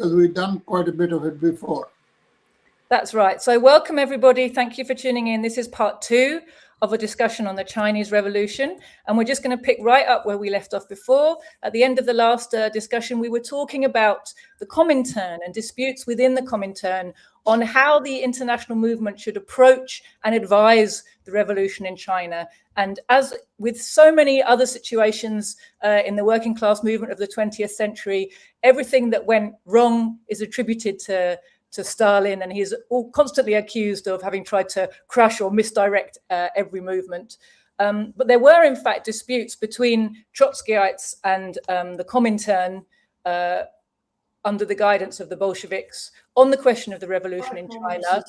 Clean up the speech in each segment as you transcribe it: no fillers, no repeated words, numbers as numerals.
because we've done quite a bit of it before. That's right. So welcome, everybody. Thank you for tuning in. This is part 2 of a discussion on the Chinese Revolution. And we're just going to pick right up where we left off before. At the end of the last discussion, we were talking about the Comintern and disputes within the Comintern on how the international movement should approach and advise the revolution in China. And as with so many other situations in the working class movement of the 20th century, everything that went wrong is attributed to Stalin, and he's constantly accused of having tried to crush or misdirect every movement. But there were, in fact, disputes between Trotskyites and the Comintern under the guidance of the Bolsheviks on the question of the revolution in China.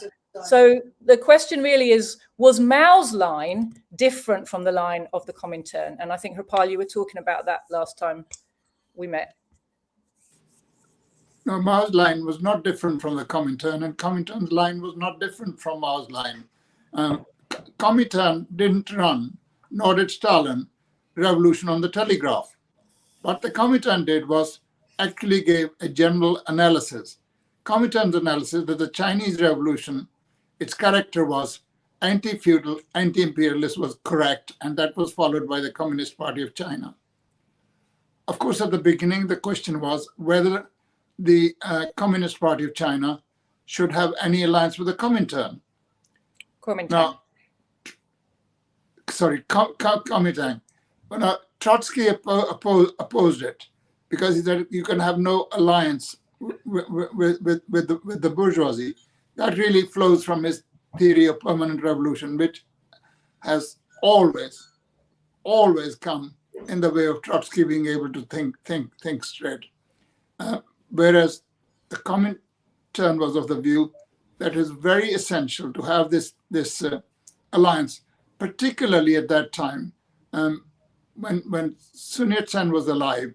So the question really is, was Mao's line different from the line of the Comintern? And I think, Harpal, you were talking about that last time we met. No, Mao's line was not different from the Comintern, and Comintern's line was not different from Mao's line. Comintern didn't run, nor did Stalin, revolution on the telegraph. What the Comintern did was actually gave a general analysis. Comintern's analysis that the Chinese Revolution, its character was anti-feudal, anti-imperialist, was correct, and that was followed by the Communist Party of China. Of course, at the beginning, the question was whether the Communist Party of China should have any alliance with the Comintern. Now, sorry, Comintern. Now, Trotsky opposed it because he said you can have no alliance with the bourgeoisie. That really flows from his theory of permanent revolution, which has always come in the way of Trotsky being able to think straight. Whereas the Comintern was of the view that it is very essential to have this alliance, particularly at that time when Sun Yat-sen was alive.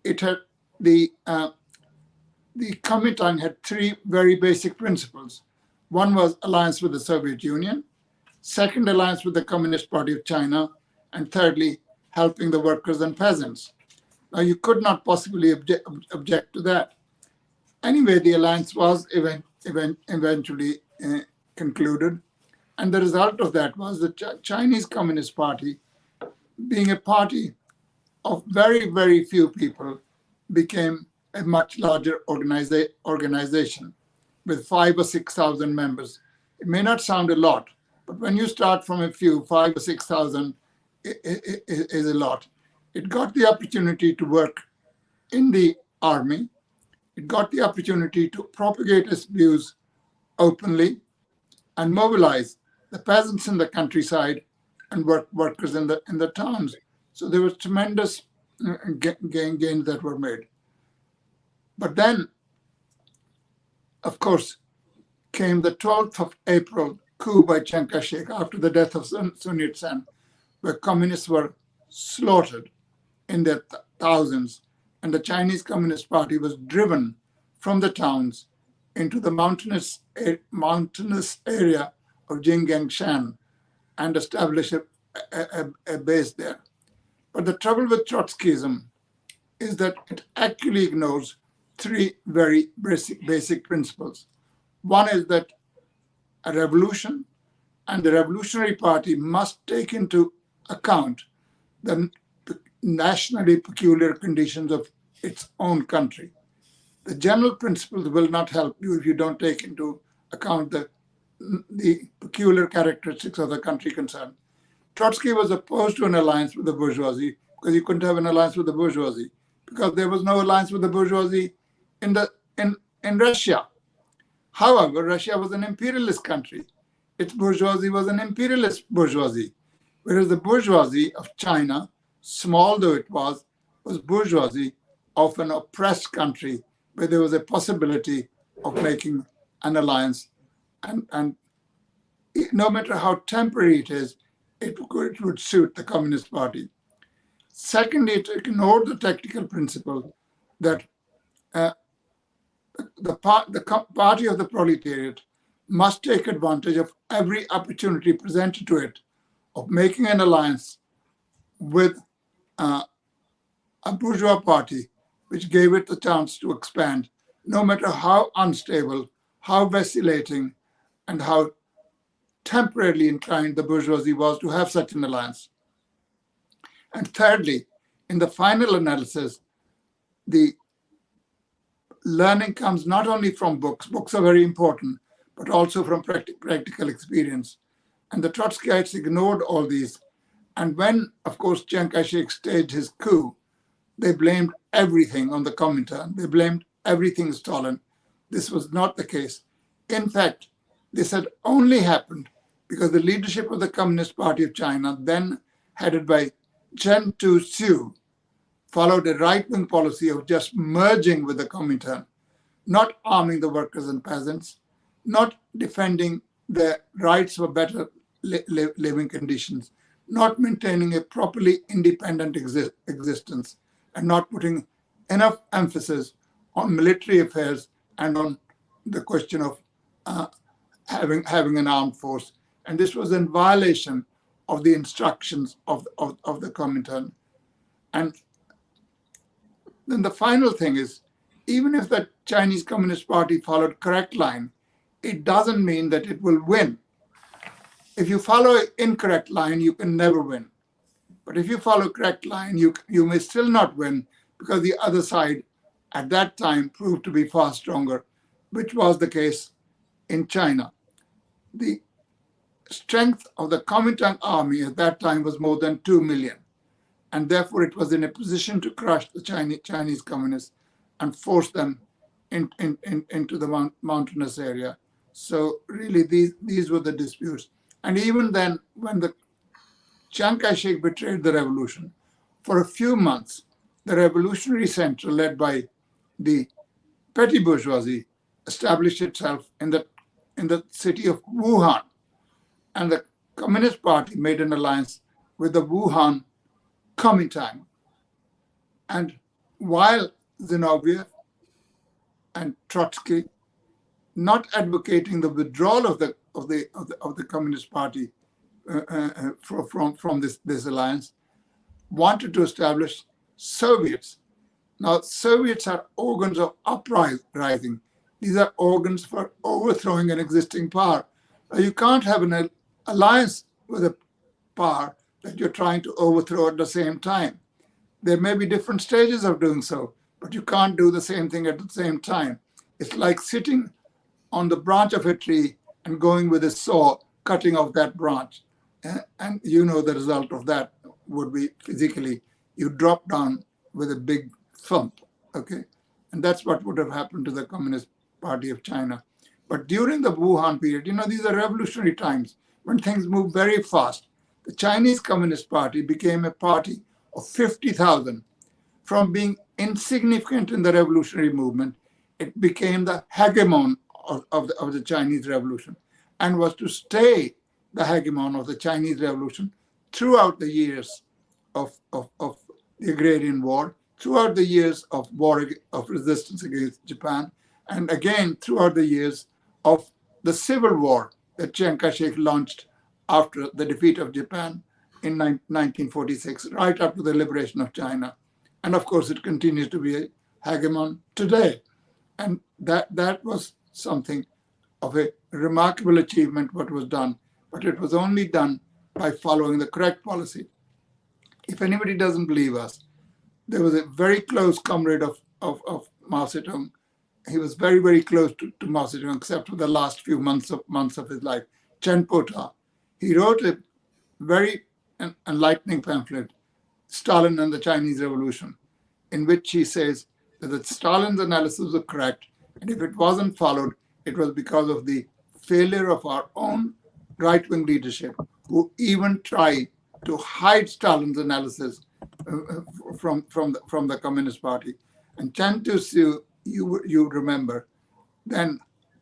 It had the Comintern had 3 very basic principles. One was alliance with the Soviet Union, second, alliance with the Communist Party of China, and thirdly, helping the workers and peasants. Now, you could not possibly object to that. Anyway, the alliance was eventually concluded. And the result of that was the Chinese Communist Party, being a party of very, very few people, became a much larger organization with 5,000 or 6,000 members. It may not sound a lot, but when you start from a few, 5,000 or 6,000 is a lot. It got the opportunity to work in the army. It got the opportunity to propagate its views openly and mobilize the peasants in the countryside and workers in the towns. So there was tremendous gains that were made. But then, of course, came the 12th of April coup by Chiang Kai-shek after the death of Sun Yat-sen, where communists were slaughtered in their thousands, and the Chinese Communist Party was driven from the towns into the mountainous area of Jinggangshan and established a base there. But the trouble with Trotskyism is that it actually ignores 3 very basic principles. One is that a revolution and the Revolutionary Party must take into account the nationally peculiar conditions of its own country. The general principles will not help you if you don't take into account the peculiar characteristics of the country concerned. Trotsky was opposed to an alliance with the bourgeoisie because you couldn't have an alliance with the bourgeoisie because there was no alliance with the bourgeoisie in Russia. However, Russia was an imperialist country. Its bourgeoisie was an imperialist bourgeoisie, whereas the bourgeoisie of China, small though it was bourgeoisie of an oppressed country where there was a possibility of making an alliance. And no matter how temporary it is, it would suit the Communist Party. Secondly, it ignored the technical principle that the party of the proletariat must take advantage of every opportunity presented to it of making an alliance with a bourgeois party, which gave it the chance to expand no matter how unstable, how vacillating, and how temporarily inclined the bourgeoisie was to have such an alliance. And thirdly, in the final analysis, the learning comes not only from books, books are very important, but also from practical experience. And the Trotskyites ignored all these. And when, of course, Chiang Kai-shek staged his coup, they blamed everything on the Comintern. They blamed everything Stalin. This was not the case. In fact, this had only happened because the leadership of the Communist Party of China, then headed by Chen Tu-Siew, followed a right-wing policy of just merging with the Comintern, not arming the workers and peasants, not defending their rights for better living conditions, not maintaining a properly independent existence, and not putting enough emphasis on military affairs and on the question of having an armed force. And this was in violation of the instructions of the Comintern. And then the final thing is, even if the Chinese Communist Party followed correct line, it doesn't mean that it will win. If you follow an incorrect line, you can never win. But if you follow correct line, you may still not win because the other side at that time proved to be far stronger, which was the case in China. The strength of the Comintern army at that time was more than 2 million. And therefore it was in a position to crush the Chinese communists and force them into the mountainous area. So really these were the disputes. And even then, when the Chiang Kai-shek betrayed the revolution, for a few months, the revolutionary center led by the petty bourgeoisie established itself in the city of Wuhan. And the Communist Party made an alliance with the Wuhan Comintern. And while Zinoviev and Trotsky, not advocating the withdrawal of the Communist Party from this alliance, wanted to establish Soviets. Now, Soviets are organs of uprising. These are organs for overthrowing an existing power. Now, you can't have an alliance with a power that you're trying to overthrow at the same time. There may be different stages of doing so, but you can't do the same thing at the same time. It's like sitting on the branch of a tree and going with a saw, cutting off that branch. And you know the result of that would be physically, you drop down with a big thump, okay? And that's what would have happened to the Communist Party of China. But during the Wuhan period, these are revolutionary times when things move very fast. The Chinese Communist Party became a party of 50,000. From being insignificant in the revolutionary movement, it became the hegemon of the Chinese Revolution and was to stay the hegemon of the Chinese Revolution throughout the years of the Agrarian War, throughout the years of war of resistance against Japan, and again throughout the years of the civil war that Chiang Kai-shek launched after the defeat of Japan in 1946, right up to the liberation of China. And of course, it continues to be a hegemon today. And that was something of a remarkable achievement, what was done, but it was only done by following the correct policy. If anybody doesn't believe us, there was a very close comrade of Mao Zedong. He was very, very close to Mao Zedong, except for the last few months of his life, Chen Po-ta. He wrote a very enlightening pamphlet, Stalin and the Chinese Revolution, in which he says that Stalin's analysis was correct, and if it wasn't followed, it was because of the failure of our own right-wing leadership, who even tried to hide Stalin's analysis from the Communist Party. And Chen Tu-siew, you remember, then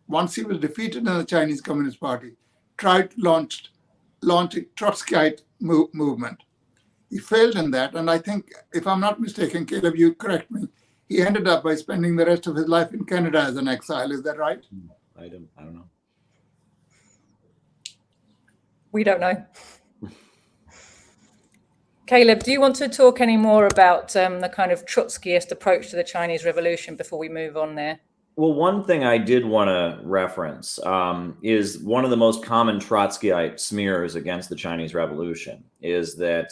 once he was defeated in the Chinese Communist Party, tried to launch a Trotskyite movement. He failed in that, and I think, if I'm not mistaken, Caleb, you correct me, he ended up by spending the rest of his life in Canada as an exile. Is that right? I don't know. We don't know. Caleb, do you want to talk any more about the kind of Trotskyist approach to the Chinese Revolution before we move on there? Well, one thing I did want to reference is one of the most common Trotskyite smears against the Chinese Revolution is that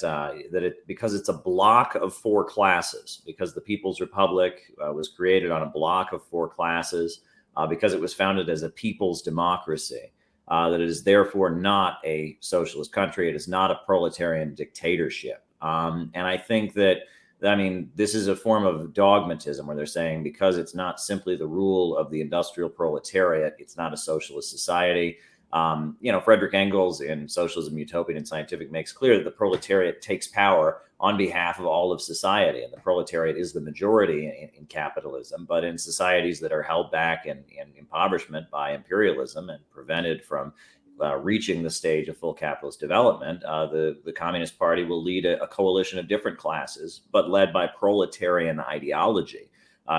because it's a block of four classes, because the People's Republic was created on a block of four classes, because it was founded as a people's democracy, that it is therefore not a socialist country. It is not a proletarian dictatorship. And I think that this is a form of dogmatism where they're saying because it's not simply the rule of the industrial proletariat, it's not a socialist society. Frederick Engels in Socialism, Utopian and Scientific makes clear that the proletariat takes power on behalf of all of society. And the proletariat is the majority in capitalism, but in societies that are held back in impoverishment by imperialism and prevented from reaching the stage of full capitalist development, the Communist Party will lead a coalition of different classes, but led by proletarian ideology,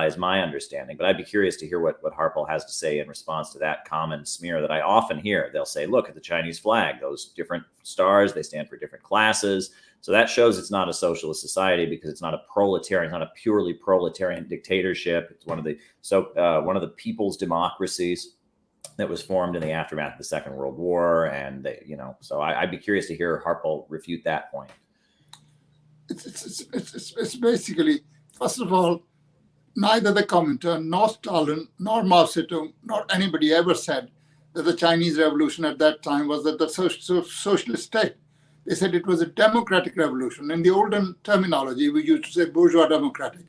is my understanding. But I'd be curious to hear what Harpal has to say in response to that common smear that I often hear. They'll say, look at the Chinese flag, those different stars, they stand for different classes. So that shows it's not a socialist society because it's not a proletarian, it's not a purely proletarian dictatorship. It's one of the people's democracies that was formed in the aftermath of the Second World War. And, so I'd be curious to hear Harpal refute that point. It's basically, first of all, neither the Comintern, nor Stalin, nor Mao Zedong, nor anybody ever said that the Chinese Revolution at that time was the socialist state. They said it was a democratic revolution. In the olden terminology, we used to say bourgeois democratic,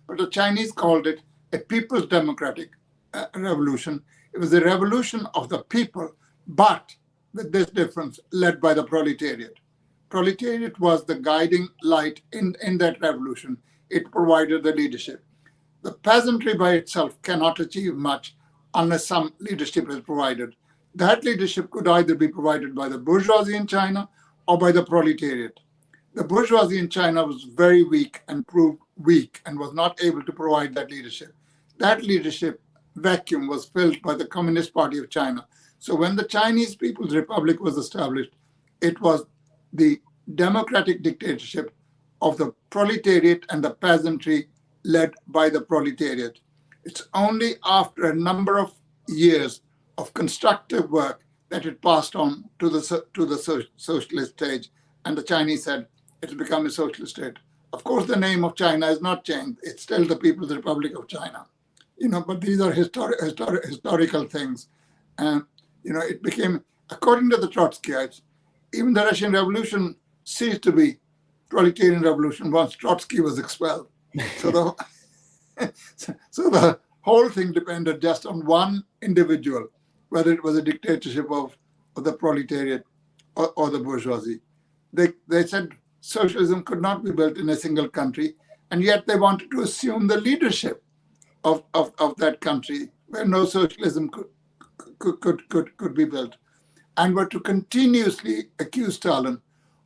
but the Chinese called it a people's democratic revolution. It was a revolution of the people, but with this difference, led by the proletariat. Proletariat was the guiding light in that revolution. It provided the leadership. The peasantry by itself cannot achieve much unless some leadership is provided. That leadership could either be provided by the bourgeoisie in China or by the proletariat. The bourgeoisie in China was very weak and proved weak and was not able to provide that leadership. That leadership vacuum was filled by the Communist Party of China. So when the Chinese People's Republic was established, it was the democratic dictatorship of the proletariat and the peasantry led by the proletariat. It's only after a number of years of constructive work that it passed on to the socialist stage, and the Chinese said it's become a socialist state. Of course, the name of China is not changed. It's still the People's Republic of China. But these are historical things. And, it became, according to the Trotskyites, even the Russian Revolution ceased to be proletarian revolution once Trotsky was expelled. So the whole thing depended just on one individual, whether it was a dictatorship of the proletariat or the bourgeoisie. They said socialism could not be built in a single country, and yet they wanted to assume the leadership of that country where no socialism could be built, and were to continuously accuse Stalin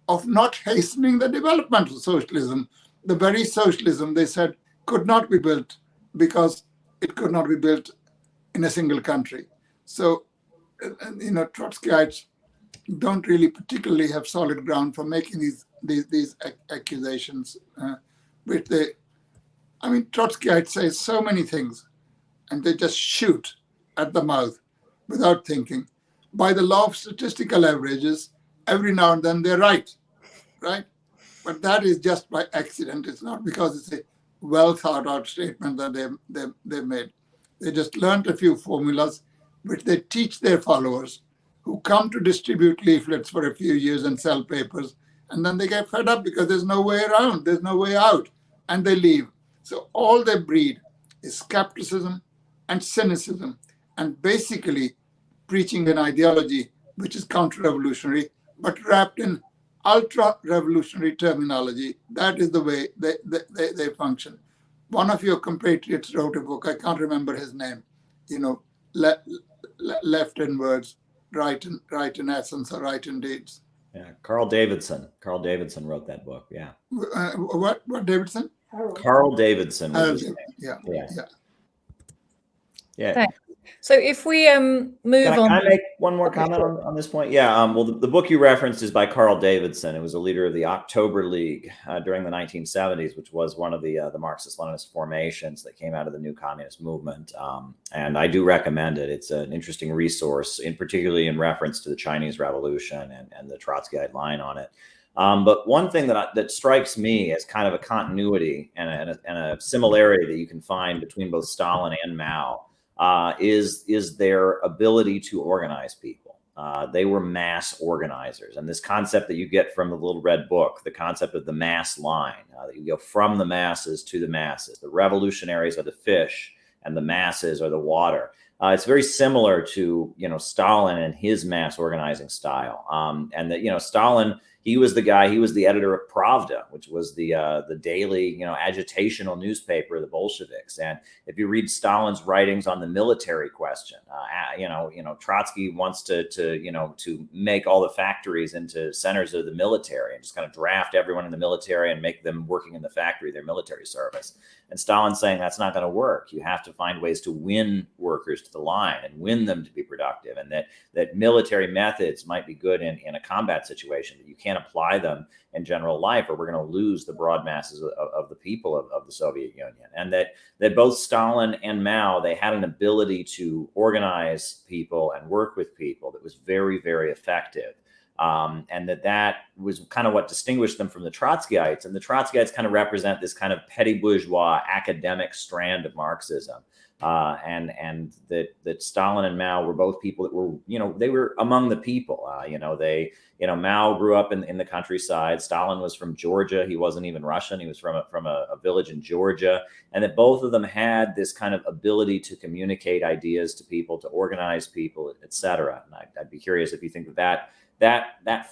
of not hastening the development of socialism, the very socialism they said could not be built because it could not be built in a single country. So, Trotskyites don't really particularly have solid ground for making these accusations, which Trotskyites say so many things, and they just shoot at the mouth without thinking. By the law of statistical averages, every now and then they're right? But that is just by accident. It's not because it's a well thought out statement that they've made. They just learned a few formulas which they teach their followers, who come to distribute leaflets for a few years and sell papers, and then they get fed up because there's no way around, there's no way out, and they leave. So all they breed is skepticism and cynicism, and basically preaching an ideology which is counter-revolutionary, but wrapped in ultra-revolutionary terminology. That is the way they function. One of your compatriots wrote a book, I can't remember his name, left in words, right in essence, or right in deeds. Yeah, Carl Davidson wrote that book. Yeah. What Davidson? Carl Davidson. Yeah. Thanks. So if we move Can on. I make one more Okay, comment sure. on this point? Yeah. Well, the book you referenced is by Carl Davidson. It was a leader of the October League during the 1970s, which was one of the Marxist-Leninist formations that came out of the new communist movement. And I do recommend it. It's an interesting resource, particularly in reference to the Chinese Revolution and the Trotskyite line on it. But one thing that strikes me as kind of a continuity and a similarity that you can find between both Stalin and Mao is their ability to organize people. They were mass organizers, and this concept that you get from the Little Red Book, the concept of the mass line, that you go from the masses to the masses. The revolutionaries are the fish, and the masses are the water. It's very similar to Stalin and his mass organizing style, and that Stalin. He was the guy. He was the editor of Pravda, which was the daily, agitational newspaper of the Bolsheviks. And if you read Stalin's writings on the military question, Trotsky wants to make all the factories into centers of the military and just kind of draft everyone in the military and make them working in the factory their military service. And Stalin's saying that's not going to work. You have to find ways to win workers to the line and win them to be productive, and that military methods might be good in a combat situation, but you can't apply them in general life, or we're going to lose the broad masses of the people of the Soviet Union. And that both Stalin and Mao, they had an ability to organize people and work with people that was very, very effective. And that was kind of what distinguished them from the Trotskyites. And the Trotskyites kind of represent this kind of petty bourgeois academic strand of Marxism. And that Stalin and Mao were both people that were, they were among the people. Mao grew up in the countryside. Stalin was from Georgia. He wasn't even Russian. He was from a village in Georgia. And that both of them had this kind of ability to communicate ideas to people, to organize people, et cetera. And I'd be curious if you think that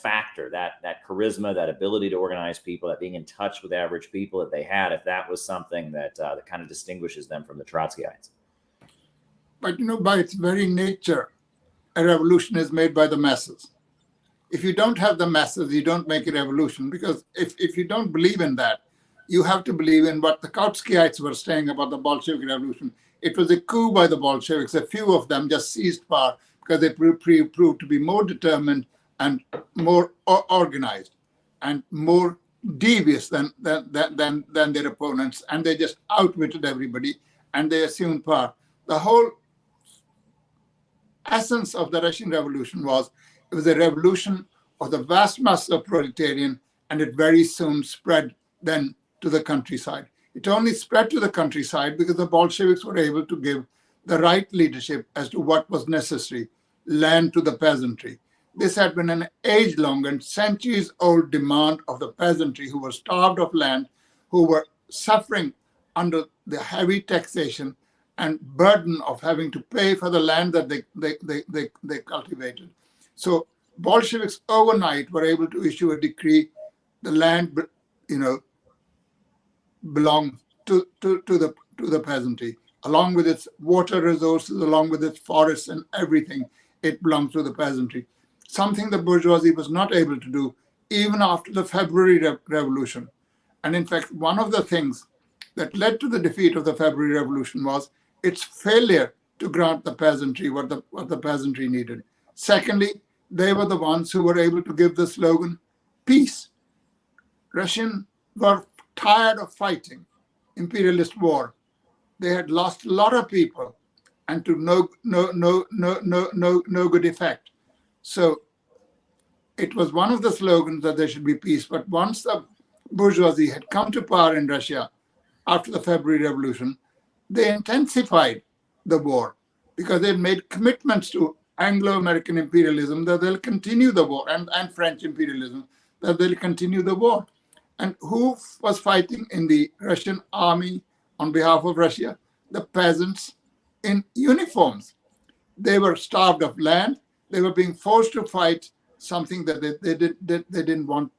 factor, that charisma, that ability to organize people, that being in touch with average people that they had, if that was something that kind of distinguishes them from the Trotskyites. But by its very nature, a revolution is made by the masses. If you don't have the masses, you don't make a revolution, because if you don't believe in that, you have to believe in what the Trotskyites were saying about the Bolshevik Revolution. It was a coup by the Bolsheviks. A few of them just seized power because they proved to be more determined and more organized and more devious than their opponents, and they just outwitted everybody and they assumed power. The whole essence of the Russian Revolution was it was a revolution of the vast mass of proletarian, and it very soon spread then to the countryside. It only spread to the countryside because the Bolsheviks were able to give the right leadership as to what was necessary, land to the peasantry. This had been an age-long and centuries-old demand of the peasantry, who were starved of land, who were suffering under the heavy taxation and burden of having to pay for the land that they cultivated. So Bolsheviks overnight were able to issue a decree: the land, belongs to the peasantry, along with its water resources, along with its forests and everything. It belongs to the peasantry. Something the bourgeoisie was not able to do even after the February Revolution. And in fact, one of the things that led to the defeat of the February Revolution was its failure to grant the peasantry what the peasantry needed. Secondly, they were the ones who were able to give the slogan, peace. Russians were tired of fighting imperialist war. They had lost a lot of people, and to no good effect. So it was one of the slogans that there should be peace. But once the bourgeoisie had come to power in Russia after the February Revolution, they intensified the war because they made commitments to Anglo-American imperialism that they'll continue the war, and French imperialism, that they'll continue the war. And who was fighting in the Russian army on behalf of Russia? The peasants in uniforms. They were starved of land. They were being forced to fight something that they didn't want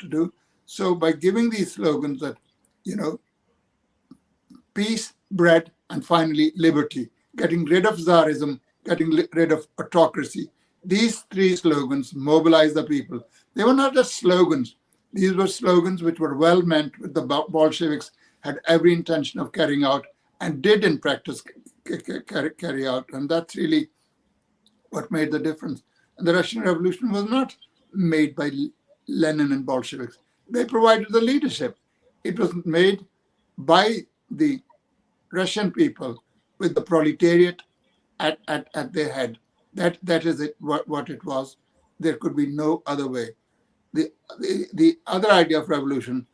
to do. So by giving these slogans that, peace, bread, and finally liberty, getting rid of Tsarism, getting rid of autocracy, these three slogans mobilized the people. They were not just slogans. These were slogans which were well meant, which the Bolsheviks had every intention of carrying out and did in practice carry out. And that's really what made the difference. And the Russian Revolution was not made by Lenin and Bolsheviks. They provided the leadership. It was made by the Russian people with the proletariat at their head. That is it. What it was. There could be no other way. The other idea of revolution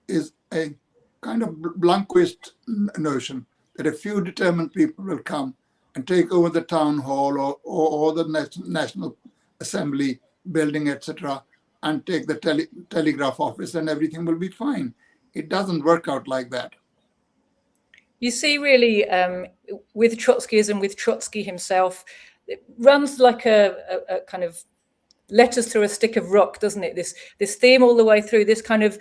is a kind of Blanquist notion that a few determined people will come and take over the town hall or the National Assembly building, etc., and take the telegraph office, and everything will be fine. It doesn't work out like that. You see, really, with Trotskyism, with Trotsky himself, it runs like a kind of letters through a stick of rock, doesn't it? This theme all the way through, this kind of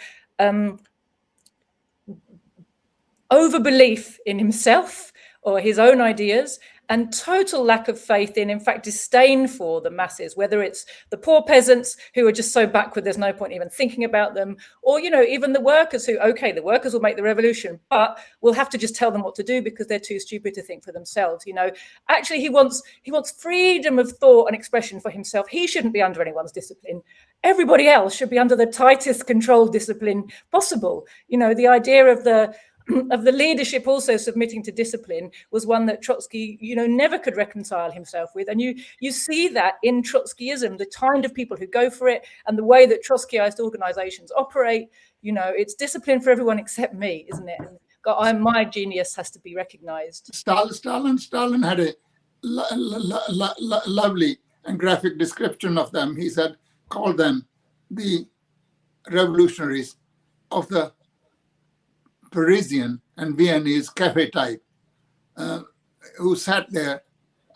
overbelief in himself or his own ideas, and total lack of faith in fact, disdain for the masses, whether it's the poor peasants who are just so backward, there's no point even thinking about them, or, even the workers who, okay, the workers will make the revolution, but we'll have to just tell them what to do because they're too stupid to think for themselves. Actually, he wants freedom of thought and expression for himself. He shouldn't be under anyone's discipline. Everybody else should be under the tightest controlled discipline possible. The idea of the leadership also submitting to discipline was one that Trotsky, never could reconcile himself with. And you see that in Trotskyism, the kind of people who go for it and the way that Trotskyized organizations operate. It's discipline for everyone except me, isn't it? And my genius has to be recognized. Stalin had a lovely and graphic description of them. He said, call them the revolutionaries of the Parisian and Viennese cafe type, who sat there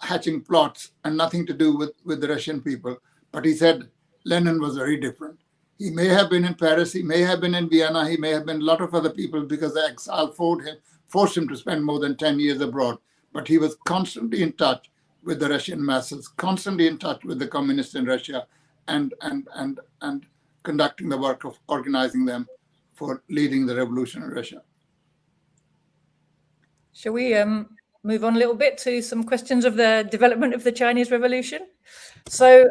hatching plots and nothing to do with the Russian people. But he said Lenin was very different. He may have been in Paris, he may have been in Vienna, he may have been a lot of other people because the exile forced him to spend more than 10 years abroad. But he was constantly in touch with the Russian masses, constantly in touch with the communists in Russia, and conducting the work of organizing them for leading the revolution in Russia. Shall we move on a little bit to some questions of the development of the Chinese Revolution? So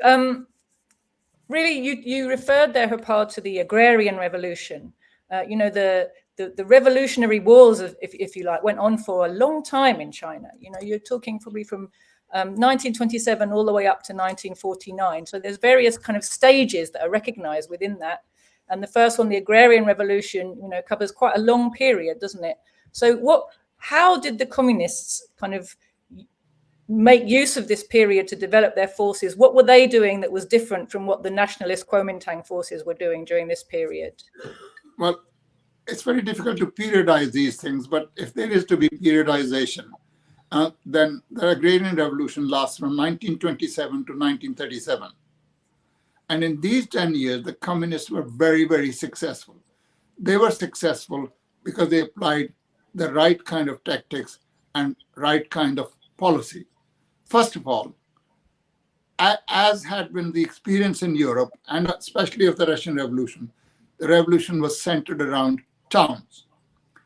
really, you referred there, Harpal, to the Agrarian Revolution. The revolutionary wars, if you like, went on for a long time in China. You're talking probably from 1927 all the way up to 1949. So there's various kind of stages that are recognized within that. And the first one, the Agrarian Revolution, covers quite a long period, doesn't it? So how did the communists kind of make use of this period to develop their forces? What were they doing that was different from what the nationalist Comintern forces were doing during this period? Well, it's very difficult to periodize these things, but if there is to be periodization, then the Agrarian Revolution lasts from 1927 to 1937. And in these 10 years, the communists were very, very successful. They were successful because they applied the right kind of tactics and right kind of policy. First of all, as had been the experience in Europe, and especially of the Russian Revolution, the revolution was centered around towns.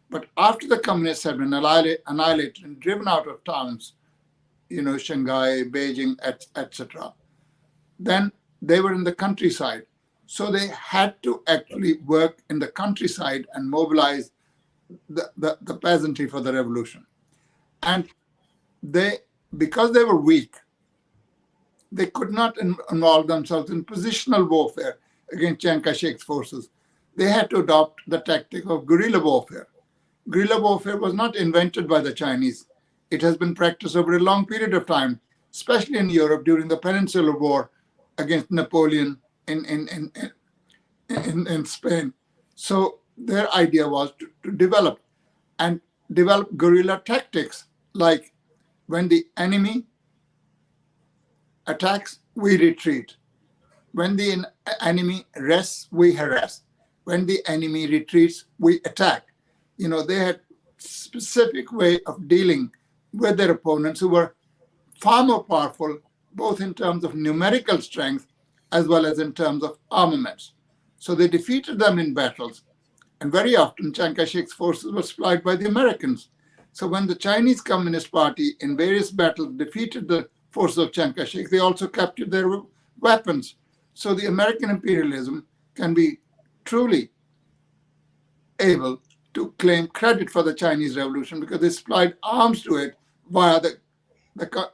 But after the communists had been annihilated and driven out of towns, Shanghai, Beijing, etc., then they were in the countryside. So they had to actually work in the countryside and mobilize the peasantry for the revolution. And because they were weak, they could not involve themselves in positional warfare against Chiang Kai-shek's forces. They had to adopt the tactic of guerrilla warfare. Guerrilla warfare was not invented by the Chinese. It has been practiced over a long period of time, especially in Europe during the Peninsular War against Napoleon in Spain. So their idea was to develop guerrilla tactics, like when the enemy attacks, we retreat. When the enemy rests, we harass. When the enemy retreats, we attack. They had specific way of dealing with their opponents who were far more powerful, both in terms of numerical strength as well as in terms of armaments. So they defeated them in battles. And very often, Chiang Kai-shek's forces were supplied by the Americans. So when the Chinese Communist Party in various battles defeated the forces of Chiang Kai-shek, they also captured their weapons. So the American imperialism can be truly able to claim credit for the Chinese Revolution because they supplied arms to it via the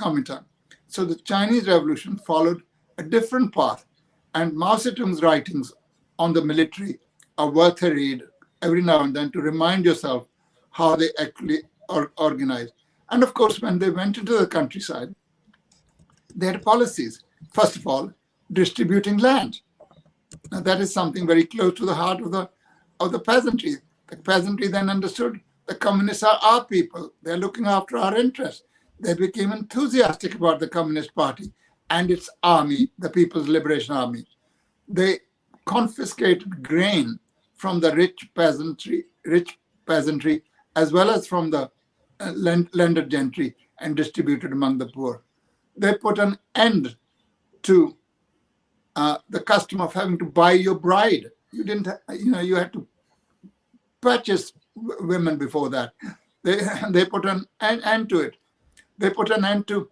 Comintern. So the Chinese Revolution followed a different path, and Mao Zedong's writings on the military are worth a read every now and then to remind yourself how they actually organized. And of course, when they went into the countryside, they had policies. First of all, distributing land. Now that is something very close to the heart of the peasantry. The peasantry then understood the communists are our people. They're looking after our interests. They became enthusiastic about the Communist Party and its army, the People's Liberation Army. They confiscated grain from the rich peasantry, as well as from the landed gentry, and distributed among the poor. They put an end to the custom of having to buy your bride. You didn't, you had to purchase women before that. They put an end to it. They put an end to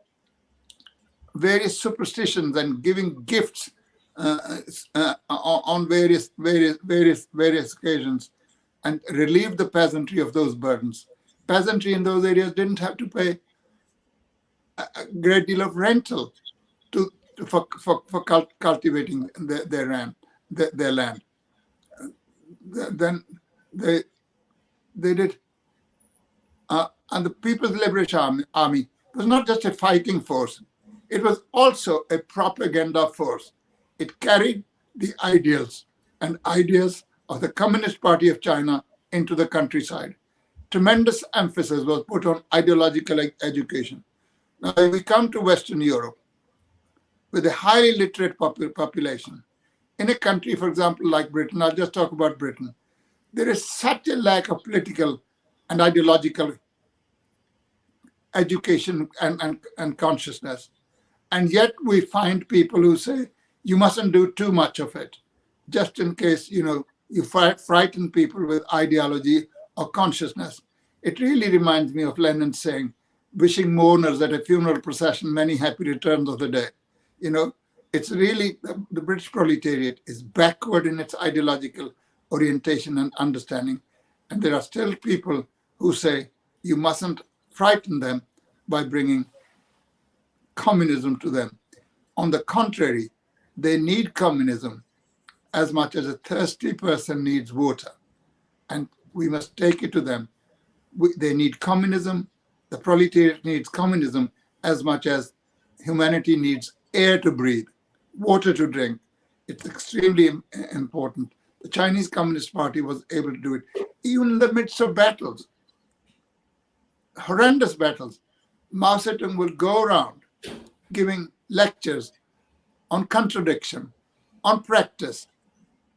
various superstitions and giving gifts on various occasions, and relieved the peasantry of those burdens. Peasantry in those areas didn't have to pay a great deal of rental for cultivating their land. Then they did, and the People's Liberation Army was not just a fighting force; it was also a propaganda force. It carried the ideals and ideas of the Communist Party of China into the countryside. Tremendous emphasis was put on ideological education. Now, if we come to Western Europe, with a highly literate population, in a country, for example, like Britain, I'll just talk about Britain, there is such a lack of political and ideological education and consciousness. And yet we find people who say, you mustn't do too much of it, just in case, you frighten people with ideology or consciousness. It really reminds me of Lenin saying, wishing mourners at a funeral procession many happy returns of the day. It's really, the British proletariat is backward in its ideological orientation and understanding. And there are still people who say you mustn't frighten them by bringing communism to them. On the contrary, they need communism as much as a thirsty person needs water. And we must take it to them. They need communism. The proletariat needs communism as much as humanity needs air to breathe, water to drink. It's extremely important. The Chinese Communist Party was able to do it, even in the midst of battles, horrendous battles. Mao Zedong will go around giving lectures on contradiction, on practice,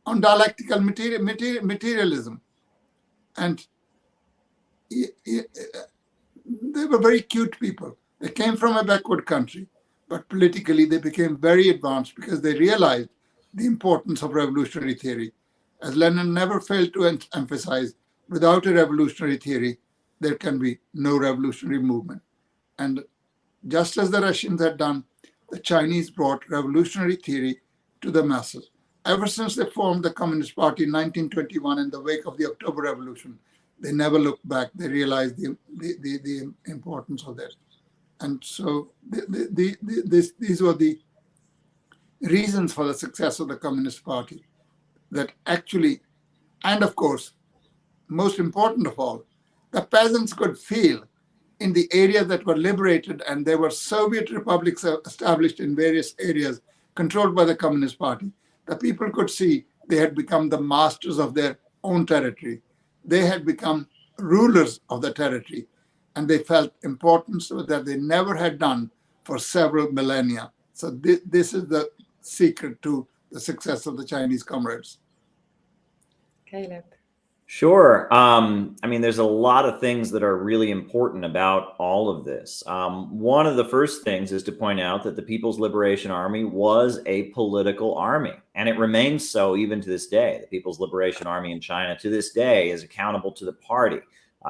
on dialectical materialism. And they were very cute people. They came from a backward country, but politically they became very advanced because they realized the importance of revolutionary theory. As Lenin never failed to emphasize, without a revolutionary theory, there can be no revolutionary movement. And just as the Russians had done, the Chinese brought revolutionary theory to the masses. Ever since they formed the Communist Party in 1921 in the wake of the October Revolution, they never looked back. They realized the importance of this. And so these were the reasons for the success of the Communist Party. That actually, and of course, most important of all, the peasants could feel in the areas that were liberated, and there were Soviet republics established in various areas controlled by the Communist Party. The people could see they had become the masters of their own territory. They had become rulers of the territory, and they felt importance that they never had done for several millennia. So this is the secret to the success of the Chinese comrades. Caleb. Sure. I mean, there's a lot of things that are really important about all of this. One of the first things is to point out that the People's Liberation Army was a political army, and it remains so even to this day. The People's Liberation Army in China to this day is accountable to the party,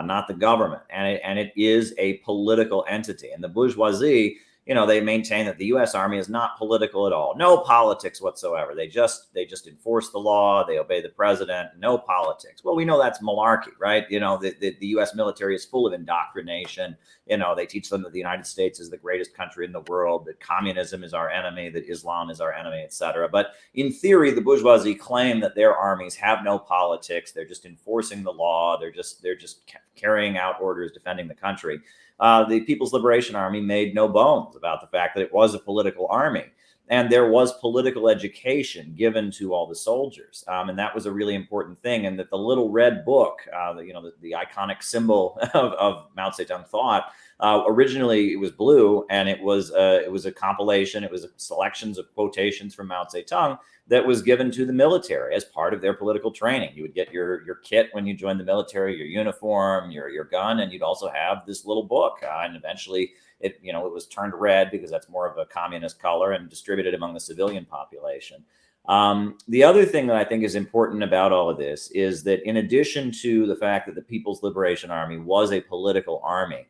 not the government, and it is a political entity. And the bourgeoisie, they maintain that the U.S. Army is not political at all. No politics whatsoever. They just enforce the law. They obey the president. No politics. Well, we know that's malarkey, right? The U.S. military is full of indoctrination. They teach them that the United States is the greatest country in the world, that communism is our enemy, that Islam is our enemy, etc. But in theory, the bourgeoisie claim that their armies have no politics. They're just enforcing the law. They're just carrying out orders, defending the country. The People's Liberation Army made no bones about the fact that it was a political army, and there was political education given to all the soldiers, and that was a really important thing. And that the little red book, the iconic symbol of Mao Zedong thought, originally it was blue, and it was a compilation. It was selections of quotations from Mao Zedong that was given to the military as part of their political training. You would get your kit when you joined the military, your uniform, your gun, and you'd also have this little book. And eventually it was turned red because that's more of a communist color, and distributed among the civilian population. The other thing that I think is important about all of this is that in addition to the fact that the People's Liberation Army was a political army,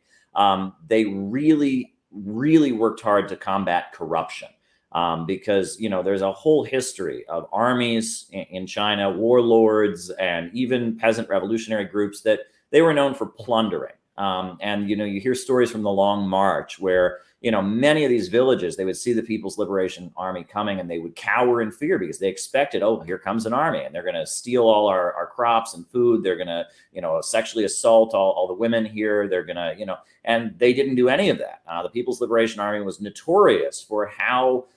they really, really worked hard to combat corruption. Because there's a whole history of armies in China, warlords, and even peasant revolutionary groups that they were known for plundering. And you hear stories from the Long March where many of these villages, they would see the People's Liberation Army coming, and they would cower in fear because they expected, oh, here comes an army, and they're going to steal all our crops and food. They're going to sexually assault all the women here. They're going to and they didn't do any of that. The People's Liberation Army was notorious for how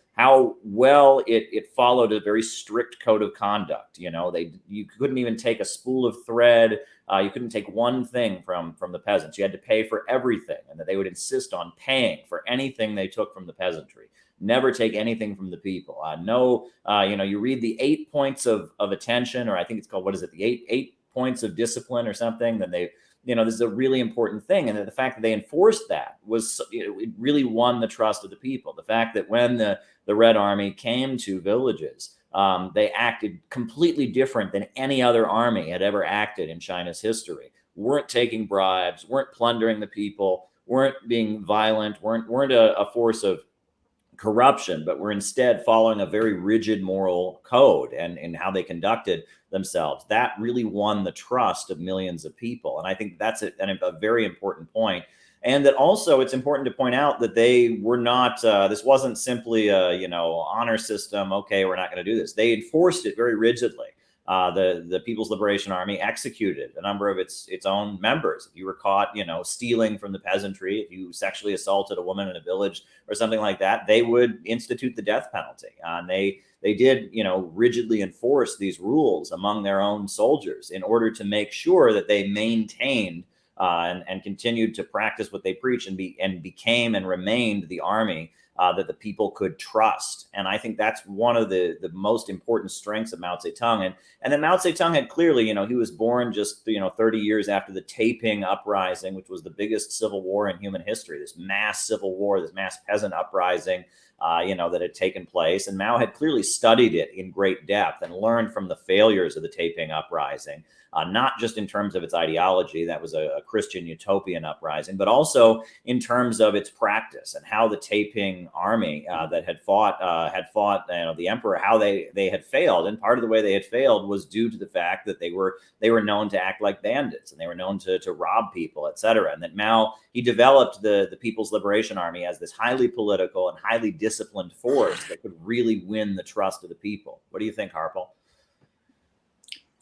well it followed a very strict code of conduct. You couldn't even take a spool of thread. You couldn't take one thing from the peasants. You had to pay for everything, and that they would insist on paying for anything they took from the peasantry. Never take anything from the people. You read the 8 points of attention, or I think it's called, what is it? The eight points of discipline or something. Then they, this is a really important thing. And the fact that they enforced that was, it really won the trust of the people. The fact that when the Red Army came to villages, they acted completely different than any other army had ever acted in China's history. Weren't taking bribes, weren't plundering the people, weren't being violent, weren't a force of corruption, but were instead following a very rigid moral code and how they conducted themselves. That really won the trust of millions of people. And I think that's a very important point. And that also it's important to point out that they were not, this wasn't simply a, honor system. Okay, we're not going to do this. They enforced it very rigidly. The People's Liberation Army executed a number of its own members. If you were caught, stealing from the peasantry, if you sexually assaulted a woman in a village or something like that, they would institute the death penalty. And they did, rigidly enforce these rules among their own soldiers in order to make sure that they maintained and continued to practice what they preach and became and remained the army that the people could trust. And I think that's one of the most important strengths of Mao Zedong. And then Mao Zedong had clearly, he was born just 30 years after the Taiping Uprising, which was the biggest civil war in human history. This mass civil war, this mass peasant uprising, that had taken place. And Mao had clearly studied it in great depth and learned from the failures of the Taiping Uprising. Not just in terms of its ideology, that was a Christian utopian uprising, but also in terms of its practice and how the Taiping army that had fought the emperor, how they had failed. And part of the way they had failed was due to the fact that they were known to act like bandits, and they were known to rob people, etc. And that Mao, he developed the People's Liberation Army as this highly political and highly disciplined force that could really win the trust of the people. What do you think, Harpal?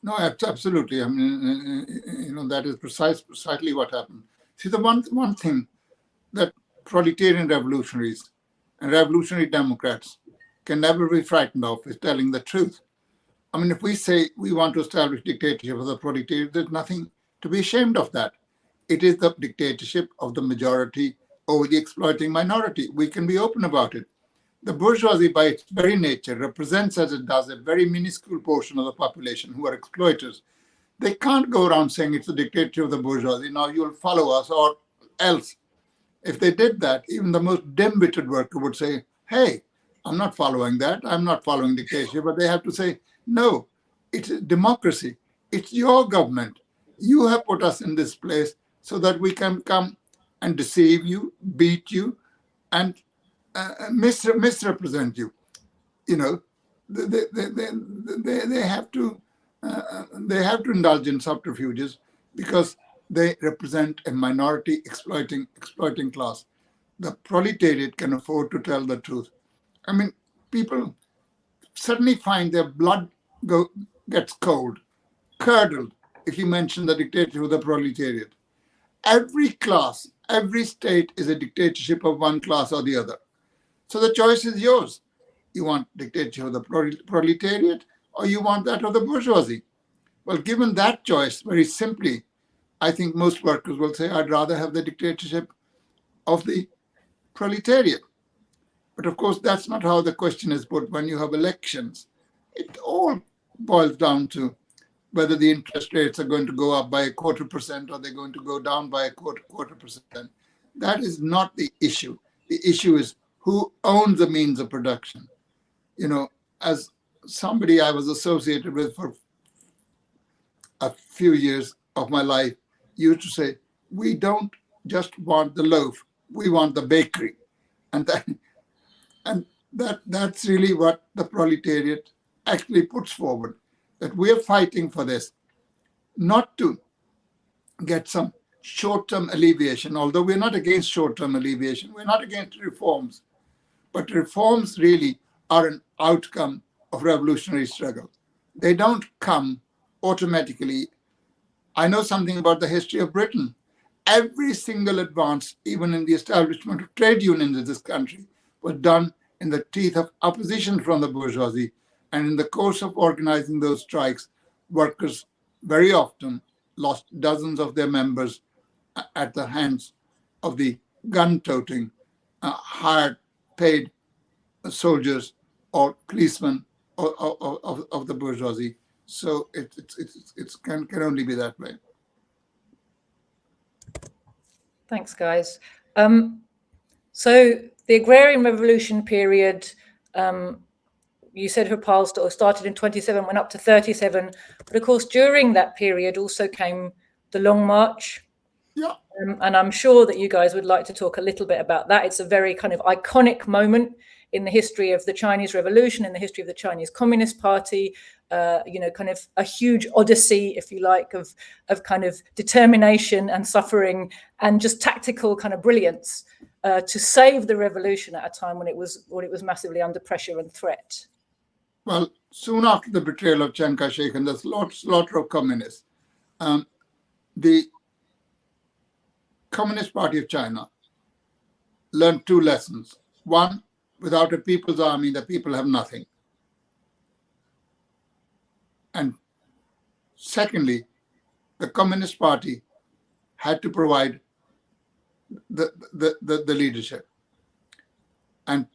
No, absolutely. I mean, that is precisely what happened. See, the one thing that proletarian revolutionaries and revolutionary Democrats can never be frightened of is telling the truth. I mean, if we say we want to establish dictatorship of the proletariat, there's nothing to be ashamed of that. It is the dictatorship of the majority over the exploiting minority. We can be open about it. The bourgeoisie, by its very nature, represents, as it does, a very minuscule portion of the population who are exploiters. They can't go around saying it's a dictatorship of the bourgeoisie. Now you'll follow us or else. If they did that, even the most dim-witted worker would say, hey, I'm not following that. I'm not following dictatorship. But they have to say, no, it's a democracy. It's your government. You have put us in this place so that we can come and deceive you, beat you, and misrepresent you. You know, they have to indulge in subterfuges because they represent a minority exploiting class. The proletariat can afford to tell the truth. I mean, people suddenly find their blood gets cold, curdled, if you mention the dictatorship of the proletariat. Every class, every state is a dictatorship of one class or the other. So the choice is yours. You want dictatorship of the proletariat or you want that of the bourgeoisie? Well, given that choice, very simply, I think most workers will say, I'd rather have the dictatorship of the proletariat. But of course, that's not how the question is put when you have elections. It all boils down to whether the interest rates are going to go up by 0.25% or they're going to go down by 0.25%. That is not the issue. The issue is who owns the means of production. You know, as somebody I was associated with for a few years of my life used to say, we don't just want the loaf, we want the bakery. And that's really what the proletariat actually puts forward, that we're fighting for this, not to get some short-term alleviation, although we're not against short-term alleviation, we're not against reforms, but reforms really are an outcome of revolutionary struggle. They don't come automatically. I know something about the history of Britain. Every single advance, even in the establishment of trade unions in this country, was done in the teeth of opposition from the bourgeoisie. And in the course of organizing those strikes, workers very often lost dozens of their members at the hands of the gun-toting, hired, paid soldiers or policemen of the bourgeoisie. So it can only be that way. Thanks, guys. So the Agrarian Revolution period, you said Hopal started in 27, went up to 37. But of course, during that period also came the Long March. Yeah. And I'm sure that you guys would like to talk a little bit about that. It's a very kind of iconic moment in the history of the Chinese Revolution, in the history of the Chinese Communist Party, you know, kind of a huge odyssey, if you like, of kind of determination and suffering and just tactical kind of brilliance to save the revolution at a time when it was massively under pressure and threat. Well, soon after the betrayal of Chiang Kai-shek and the slaughter of communists, the Communist Party of China learned two lessons. One, without a people's army, the people have nothing. And secondly, the Communist Party had to provide the leadership. And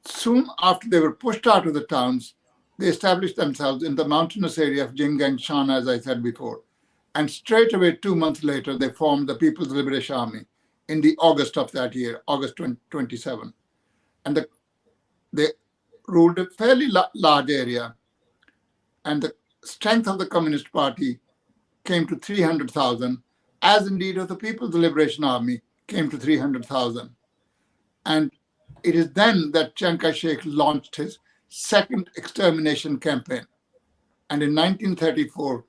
soon after they were pushed out of the towns, they established themselves in the mountainous area of Jinggangshan, as I said before. And straight away, 2 months later, they formed the People's Liberation Army in the August of that year, August 27. And they ruled a fairly large area. And the strength of the Communist Party came to 300,000, as indeed of the People's Liberation Army came to 300,000. And it is then that Chiang Kai-shek launched his second extermination campaign. And in 1934,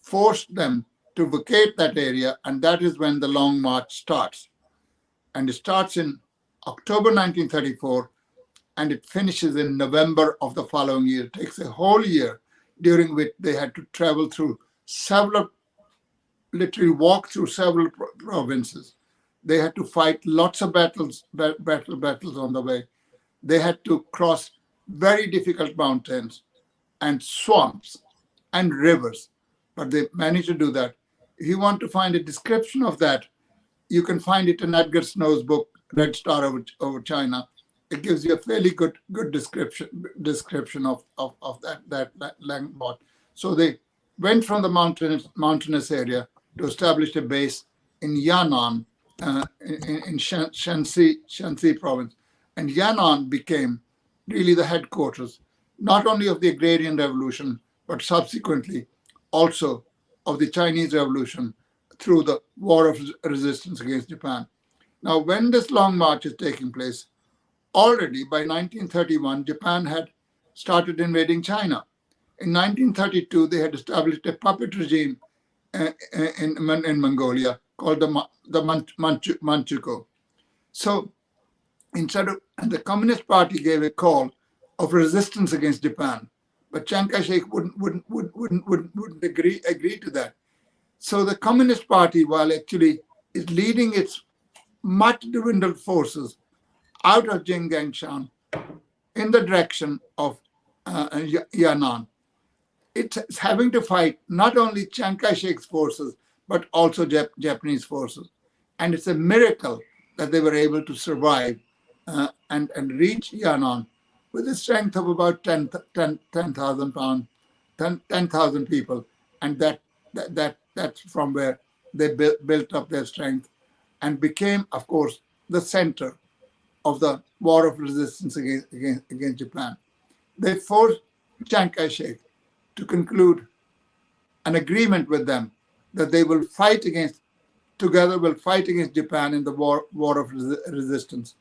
forced them to vacate that area, and that is when the Long March starts. And it starts in October 1934, and it finishes in November of the following year. It takes a whole year, during which they had to travel through literally walk through several provinces. They had to fight lots of battles on the way. They had to cross very difficult mountains and swamps and rivers, but they managed to do that. If you want to find a description of that, you can find it in Edgar Snow's book, Red Star over China. It gives you a fairly good description of that Long March. So they went from the mountainous area to establish a base in Yan'an, in Shanxi province. And Yan'an became really the headquarters, not only of the Agrarian Revolution, but subsequently also of the Chinese Revolution through the War of Resistance against Japan. Now, when this long march is taking place, already by 1931, Japan had started invading China. In 1932, they had established a puppet regime in Mongolia called the Manchukuo. So instead of, and the Communist Party gave a call of resistance against Japan, but Chiang Kai-shek wouldn't agree to that. So the Communist Party, while actually is leading its much dwindled forces out of Jinggangshan in the direction of Yan'an, it's having to fight not only Chiang Kai-shek's forces, but also Japanese forces. And it's a miracle that they were able to survive and reach Yan'an with a strength of about 10,000 people. And that's from where they built up their strength and became, of course, the center of the war of resistance against Japan. They forced Chiang Kai-shek to conclude an agreement with them that they will fight against Japan in the war of resistance.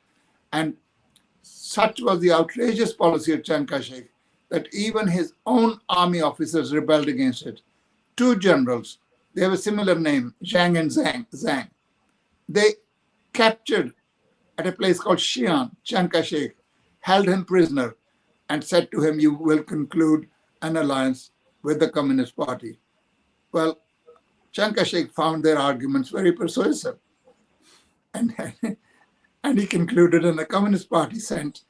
And such was the outrageous policy of Chiang Kai-shek that even his own army officers rebelled against it. Two generals, they have a similar name, Zhang and Zhang. They captured at a place called Xi'an, Chiang Kai-shek, held him prisoner and said to him, you will conclude an alliance with the Communist Party. Well, Chiang Kai-shek found their arguments very persuasive. And he concluded, and the Communist Party sent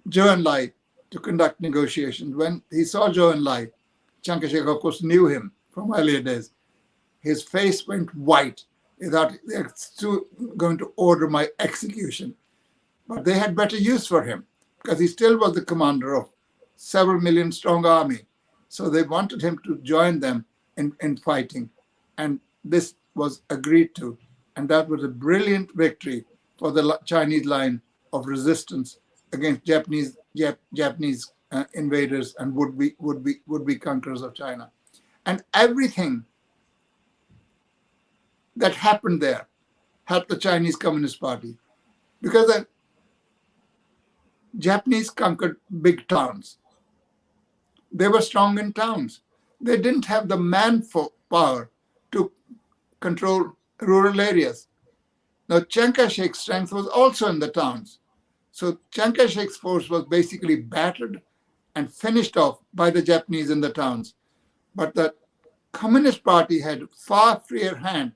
Zhou Enlai to conduct negotiations. When he saw Zhou Enlai, Chiang Kai-shek, of course, knew him from earlier days. His face went white. He thought they're going to order my execution. But they had better use for him because he still was the commander of several million strong army. So they wanted him to join them in fighting. And this was agreed to. And that was a brilliant victory for the Chinese line of resistance against Japanese invaders and would-be conquerors of China. And everything that happened there helped the Chinese Communist Party because the Japanese conquered big towns. They were strong in towns. They didn't have the manpower to control rural areas. Now, Chiang Kai-shek's strength was also in the towns. So Chiang Kai-shek's force was basically battered and finished off by the Japanese in the towns. But the Communist Party had far freer hand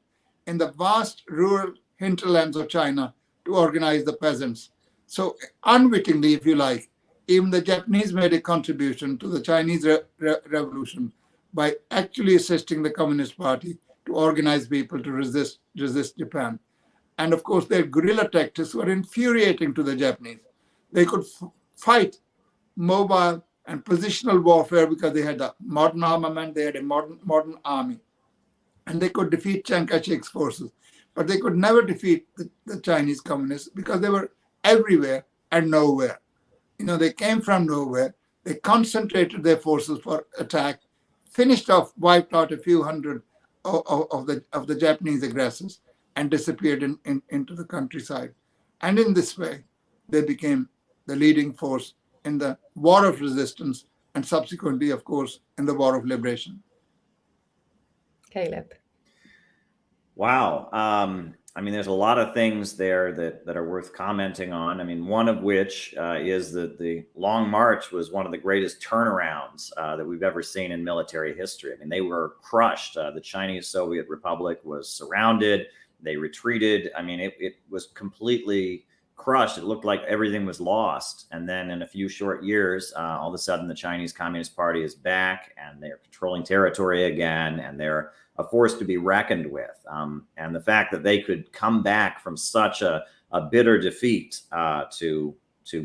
in the vast rural hinterlands of China to organize the peasants. So unwittingly, if you like, even the Japanese made a contribution to the Chinese Revolution by actually assisting the Communist Party to organize people to resist Japan. And of course, their guerrilla tactics were infuriating to the Japanese. They could fight mobile and positional warfare because they had a modern armament, they had a modern army. And they could defeat Chiang Kai-shek's forces. But they could never defeat the Chinese communists because they were everywhere and nowhere. You know, they came from nowhere. They concentrated their forces for attack, finished off, wiped out a few hundred of the Japanese aggressors, and disappeared into the countryside. And in this way, they became the leading force in the war of resistance and subsequently, of course, in the war of liberation. Caleb. Wow. I mean, there's a lot of things there that are worth commenting on. I mean, one of which is that the Long March was one of the greatest turnarounds that we've ever seen in military history. I mean, they were crushed. The Chinese Soviet Republic was surrounded. They retreated. I mean, it was completely crushed. It looked like everything was lost. And then in a few short years, all of a sudden, the Chinese Communist Party is back and they're controlling territory again, and they're a force to be reckoned with. And the fact that they could come back from such a bitter defeat to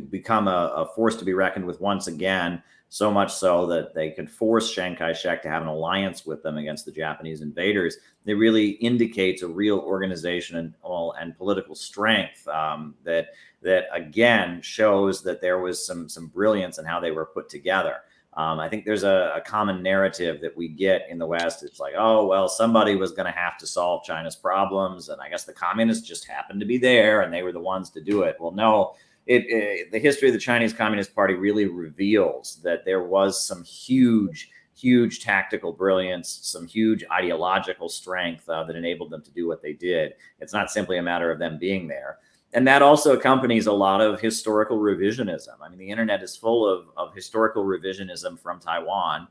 become a force to be reckoned with once again, so much so that they could force Chiang Kai-shek to have an alliance with them against the Japanese invaders. It really indicates a real organization and political strength that again shows that there was some brilliance in how they were put together. I think there's a common narrative that we get in the West. It's like, oh, well, somebody was going to have to solve China's problems, and I guess the communists just happened to be there, and they were the ones to do it. Well, no, the history of the Chinese Communist Party really reveals that there was some huge tactical brilliance, some huge ideological strength that enabled them to do what they did. It's not simply a matter of them being there. And that also accompanies a lot of historical revisionism. I mean, the internet is full of historical revisionism from Taiwan,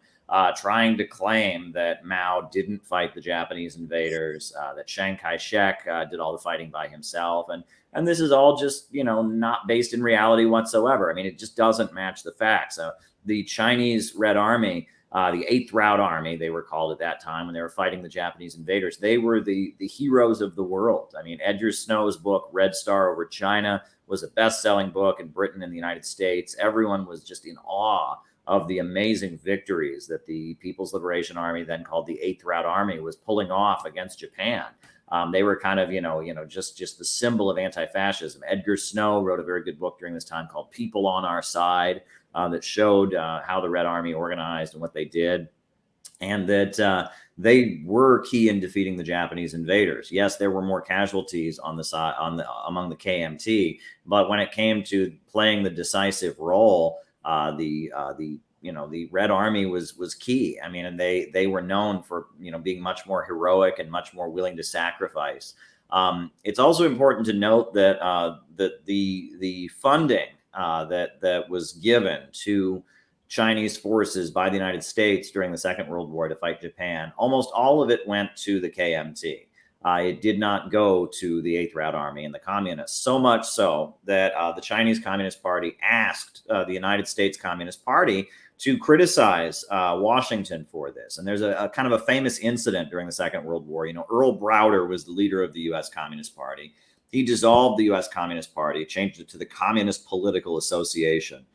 trying to claim that Mao didn't fight the Japanese invaders, that Chiang Kai-shek did all the fighting by himself. And this is all just, not based in reality whatsoever. I mean, it just doesn't match the facts. The Chinese Red Army, the 8th Route Army, they were called at that time when they were fighting the Japanese invaders. They were the heroes of the world. I mean, Edgar Snow's book, Red Star Over China, was a best-selling book in Britain and the United States. Everyone was just in awe of the amazing victories that the People's Liberation Army, then called the 8th Route Army, was pulling off against Japan. They were kind of, just the symbol of anti-fascism. Edgar Snow wrote a very good book during this time called People on Our Side, that showed how the Red Army organized and what they did, and that they were key in defeating the Japanese invaders. Yes, there were more casualties on the side among the KMT, but when it came to playing the decisive role, the Red Army was key. I mean, and they were known for being much more heroic and much more willing to sacrifice. It's also important to note that the funding that was given to Chinese forces by the United States during the Second World War to fight Japan, almost all of it went to the KMT. It did not go to the 8th Route Army and the communists, so much so that the Chinese Communist Party asked the United States Communist Party to criticize Washington for this. And there's a kind of a famous incident during the Second World War. Earl Browder was the leader of the U.S. Communist Party. He dissolved the U.S. Communist Party, changed it to the Communist Political Association.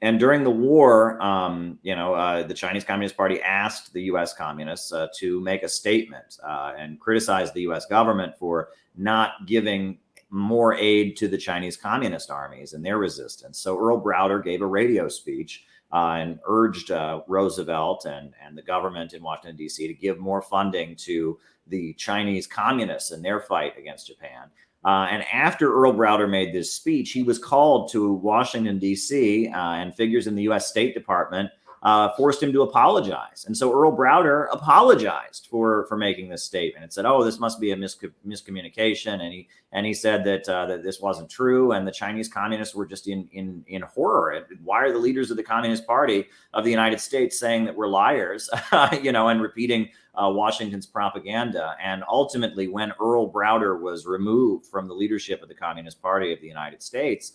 And during the war, the Chinese Communist Party asked the U.S. communists to make a statement and criticize the U.S. government for not giving more aid to the Chinese communist armies and their resistance. So Earl Browder gave a radio speech and urged Roosevelt and the government in Washington, D.C. to give more funding to the Chinese communists in their fight against Japan. And after Earl Browder made this speech, he was called to Washington, D.C., and figures in the U.S. State Department forced him to apologize. And so Earl Browder apologized for making this statement and said, oh, this must be a miscommunication. And he said that this wasn't true. And the Chinese communists were just in horror. Why are the leaders of the Communist Party of the United States saying that we're liars, and repeating Washington's propaganda? And ultimately, when Earl Browder was removed from the leadership of the Communist Party of the United States,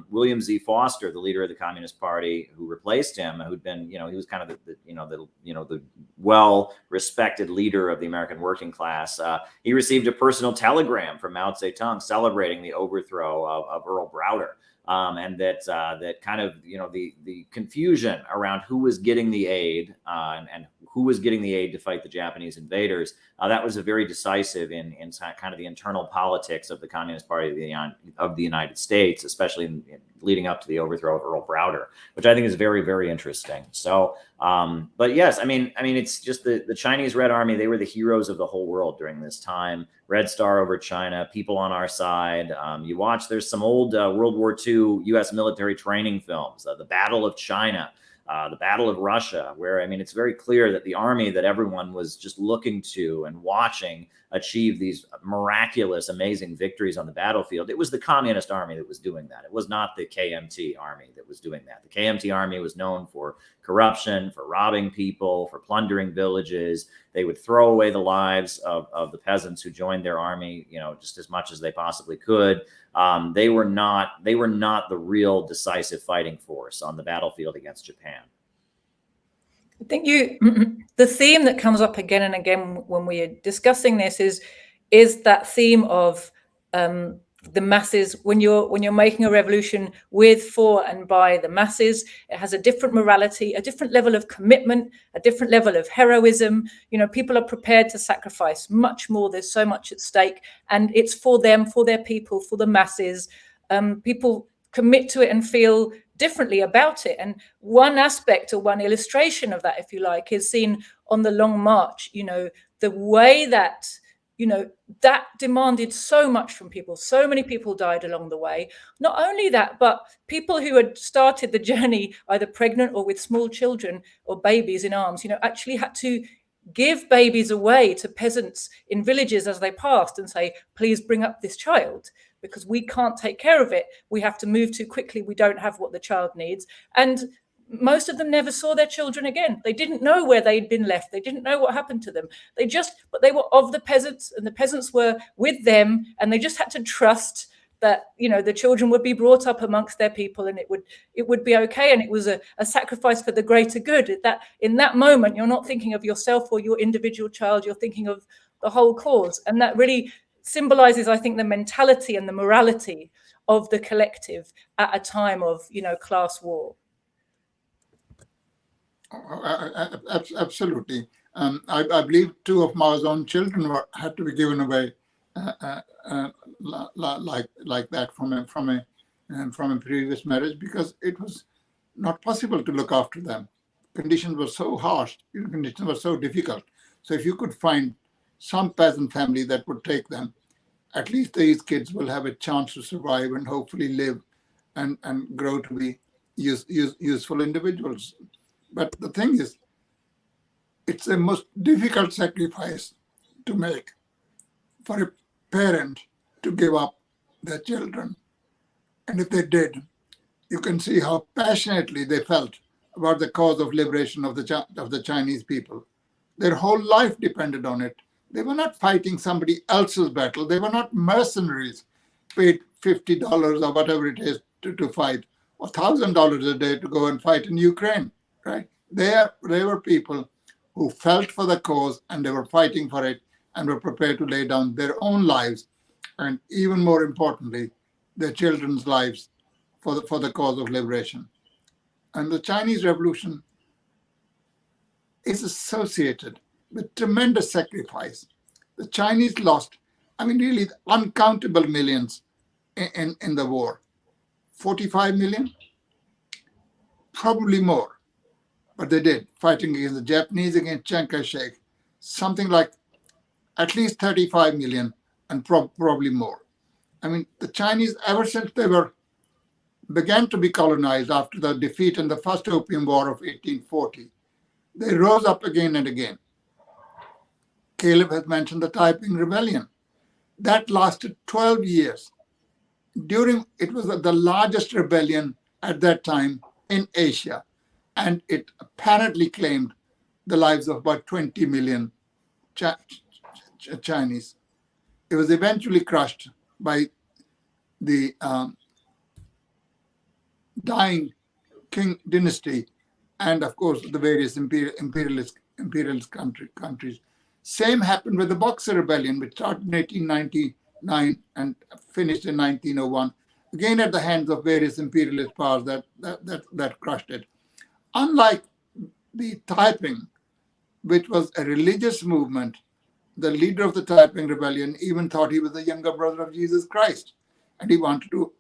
William Z. Foster, the leader of the Communist Party, who replaced him, who'd been, he was kind of the well-respected leader of the American working class. He received a personal telegram from Mao Zedong celebrating the overthrow of Earl Browder. And that kind of, the confusion around who was getting the aid and who was getting the aid to fight the Japanese invaders, that was a very decisive in kind of the internal politics of the Communist Party of the United States, especially in leading up to the overthrow of Earl Browder, which I think is very, very interesting. So, but yes, I mean, it's just the Chinese Red Army, they were the heroes of the whole world during this time. Red Star Over China, People on Our Side. You watch, there's some old World War II U.S. military training films, the Battle of China, the Battle of Russia, where, it's very clear that the army that everyone was just looking to and watching achieve these miraculous, amazing victories on the battlefield, it was the Communist Army that was doing that. It was not the KMT Army that was doing that. The KMT Army was known for corruption, for robbing people, for plundering villages. They would throw away the lives of the peasants who joined their army, just as much as they possibly could. They were not the real decisive fighting force on the battlefield against Japan. I think the theme that comes up again and again when we are discussing this is that theme of the masses. When you're making a revolution with, for, and by the masses, it has a different morality, a different level of commitment, a different level of heroism. People are prepared to sacrifice much more. There's so much at stake, and it's for them, for their people, for the masses. People commit to it and feel differently about it. And one aspect, or one illustration of that, if you like, is seen on the Long March. The way that that demanded so much from people. So many people died along the way. Not only that, but people who had started the journey either pregnant or with small children or babies in arms, actually had to give babies away to peasants in villages as they passed and say, please bring up this child, because we can't take care of it. We have to move too quickly. We don't have what the child needs. And most of them never saw their children again. They didn't know where they'd been left. They didn't know what happened to them. But they were of the peasants, and the peasants were with them, and they just had to trust that, the children would be brought up amongst their people, and it would be okay. And it was a sacrifice for the greater good. That in that moment, you're not thinking of yourself or your individual child, you're thinking of the whole cause. And that really symbolizes, I think, the mentality and the morality of the collective at a time of, class war. Absolutely. I believe 2 of Mao's own children had to be given away like that from a previous marriage, because it was not possible to look after them. Conditions were so harsh, conditions were so difficult. So if you could find some peasant family that would take them, at least these kids will have a chance to survive and hopefully live and grow to be useful individuals. But the thing is, it's the most difficult sacrifice to make for a parent to give up their children. And if they did, you can see how passionately they felt about the cause of liberation of the Chinese people. Their whole life depended on it. They were not fighting somebody else's battle. They were not mercenaries paid $50 or whatever it is to fight, or $1,000 a day to go and fight in Ukraine, right? They were people who felt for the cause, and they were fighting for it, and were prepared to lay down their own lives, and even more importantly, their children's lives for the cause of liberation. And the Chinese Revolution is associated with tremendous sacrifice. The Chinese lost, really uncountable millions in the war. 45 million? Probably more. But they did, fighting against the Japanese, against Chiang Kai-shek, something like at least 35 million, and probably more. The Chinese, ever since they began to be colonized after the defeat in the First Opium War of 1840, they rose up again and again. Caleb has mentioned the Taiping Rebellion. That lasted 12 years. It was the largest rebellion at that time in Asia, and it apparently claimed the lives of about 20 million Chinese. It was eventually crushed by the dying Qing dynasty, and of course the various imperialist countries. Same happened with the Boxer Rebellion, which started in 1899 and finished in 1901, again at the hands of various imperialist powers that crushed it. Unlike the Taiping, which was a religious movement, the leader of the Taiping Rebellion even thought he was the younger brother of Jesus Christ, and he wanted to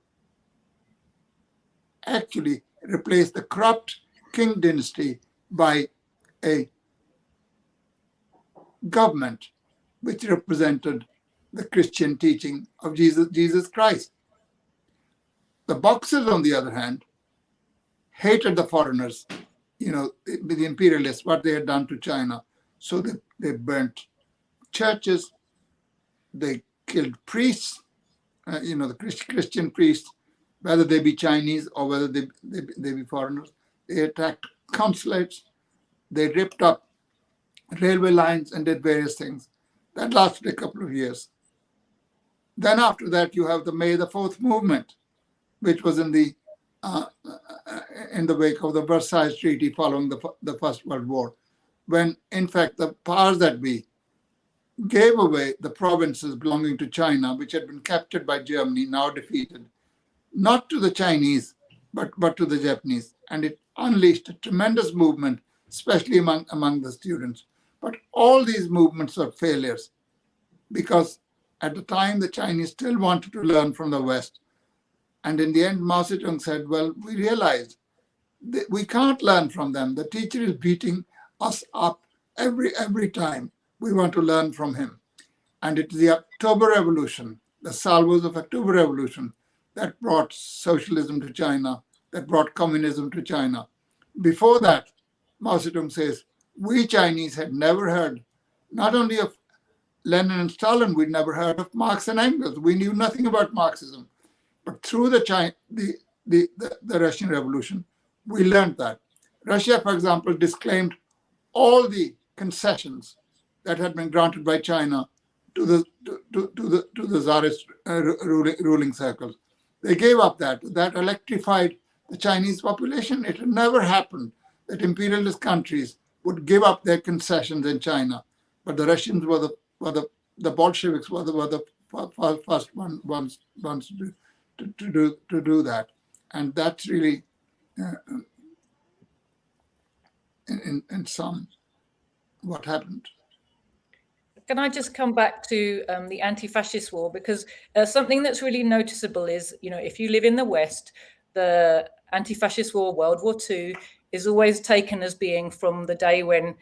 actually replace the corrupt Qing dynasty by a government which represented the Christian teaching of Jesus Christ. The Boxers, on the other hand, hated the foreigners, the imperialists, what they had done to China. So they burnt churches, they killed priests, the Christian priests, whether they be Chinese or whether they be foreigners. They attacked consulates, they ripped up railway lines and did various things. That lasted a couple of years. Then after that, you have the May the 4th movement, which was in the wake of the Versailles Treaty following the First World War, when in fact the powers that be gave away the provinces belonging to China, which had been captured by Germany, now defeated, not to the Chinese, but to the Japanese. And it unleashed a tremendous movement, especially among the students. But all these movements were failures because at the time, the Chinese still wanted to learn from the West. And in the end, Mao Zedong said, well, we realized that we can't learn from them. The teacher is beating us up every time we want to learn from him. And it's the October Revolution, the salvos of October Revolution, that brought socialism to China, that brought communism to China. Before that, Mao Zedong says, we Chinese had never heard, not only of Lenin and Stalin, we'd never heard of Marx and Engels. We knew nothing about Marxism. But through the Russian Revolution, we learned that. Russia, for example, disclaimed all the concessions that had been granted by China to the Tsarist ruling circles. They gave up that. That electrified the Chinese population. It had never happened that imperialist countries would give up their concessions in China. But the Russians were the Bolsheviks were the first ones to do that. And that's really, in sum, what happened. Can I just come back to the anti-fascist war? Because something that's really noticeable is, if you live in the West, the anti-fascist war, World War II, is always taken as being from the day when,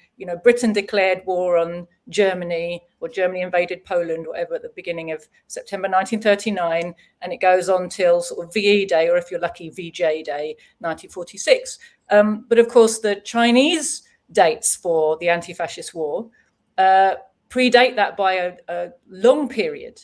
Britain declared war on Germany, or Germany invaded Poland, whatever, at the beginning of September 1939, and it goes on till sort of VE Day, or if you're lucky, VJ Day, 1946. But of course, the Chinese dates for the anti-fascist war predate that by a long period.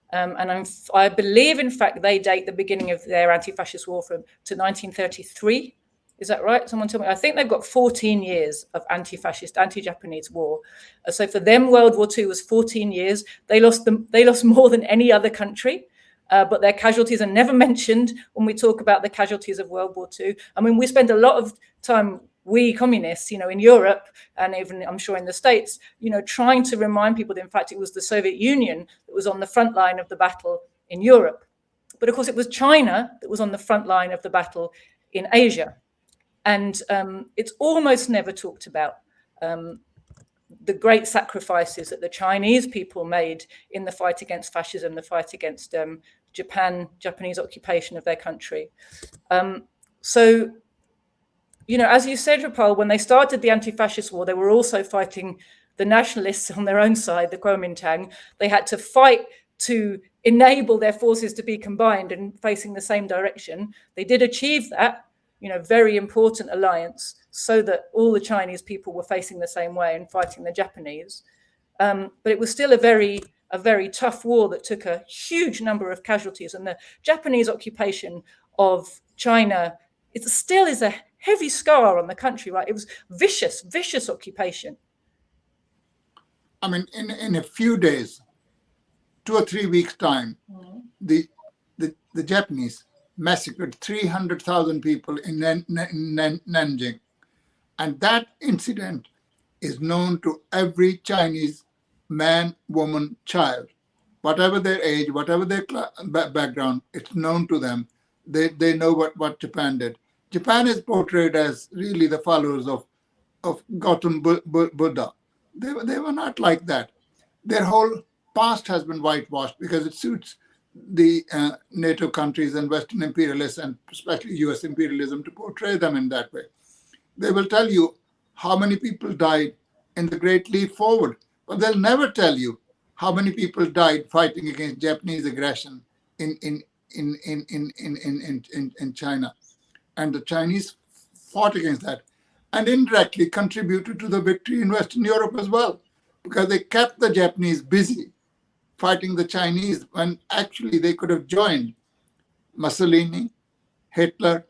And I believe, in fact, they date the beginning of their anti-fascist war to 1933. Is that right? Someone tell me. I think they've got 14 years of anti-fascist, anti-Japanese war. So for them, World War II was 14 years. They lost more than any other country, but their casualties are never mentioned when we talk about the casualties of World War II. I mean, we spend a lot of time, we communists, in Europe and even I'm sure in the States, trying to remind people that in fact it was the Soviet Union that was on the front line of the battle in Europe. But of course it was China that was on the front line of the battle in Asia. And it's almost never talked about the great sacrifices that the Chinese people made in the fight against fascism, the fight against Japanese occupation of their country. So, as you said, Rapal, when they started the anti-fascist war, they were also fighting the nationalists on their own side, the Comintern. They had to fight to enable their forces to be combined and facing the same direction. They did achieve that, very important alliance, so that all the Chinese people were facing the same way and fighting the Japanese. But it was still a very tough war that took a huge number of casualties. And the Japanese occupation of China, it still is a heavy scar on the country, right? It was vicious occupation. I mean, in a few days, 2 or 3 weeks' time, the Japanese massacred 300,000 people in Nanjing. And that incident is known to every Chinese man, woman, child. Whatever their age, whatever their background, it's known to them. They know what Japan did. Japan is portrayed as really the followers of Gautam Buddha. They were not like that. Their whole past has been whitewashed because it suits the NATO countries and Western imperialists, and especially US imperialism, to portray them in that way. They will tell you how many people died in the Great Leap Forward, but they'll never tell you how many people died fighting against Japanese aggression in China. And the Chinese fought against that and indirectly contributed to the victory in Western Europe as well, because they kept the Japanese busy fighting the Chinese when actually they could have joined Mussolini, Hitler,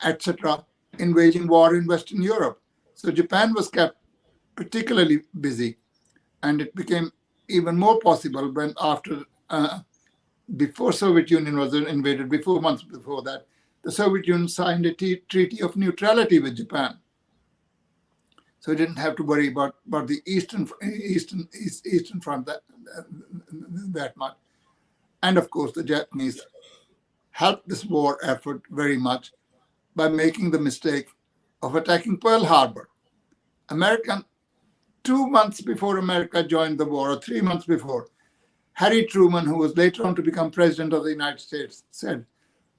etc., in waging war in Western Europe. So Japan was kept particularly busy, and it became even more possible when before Soviet Union was invaded, months before that, the Soviet Union signed a treaty of neutrality with Japan. So he didn't have to worry about the Eastern Front that much. And of course, the Japanese helped this war effort very much by making the mistake of attacking Pearl Harbor. 2 months before America joined the war, or 3 months before, Harry Truman, who was later on to become president of the United States, said,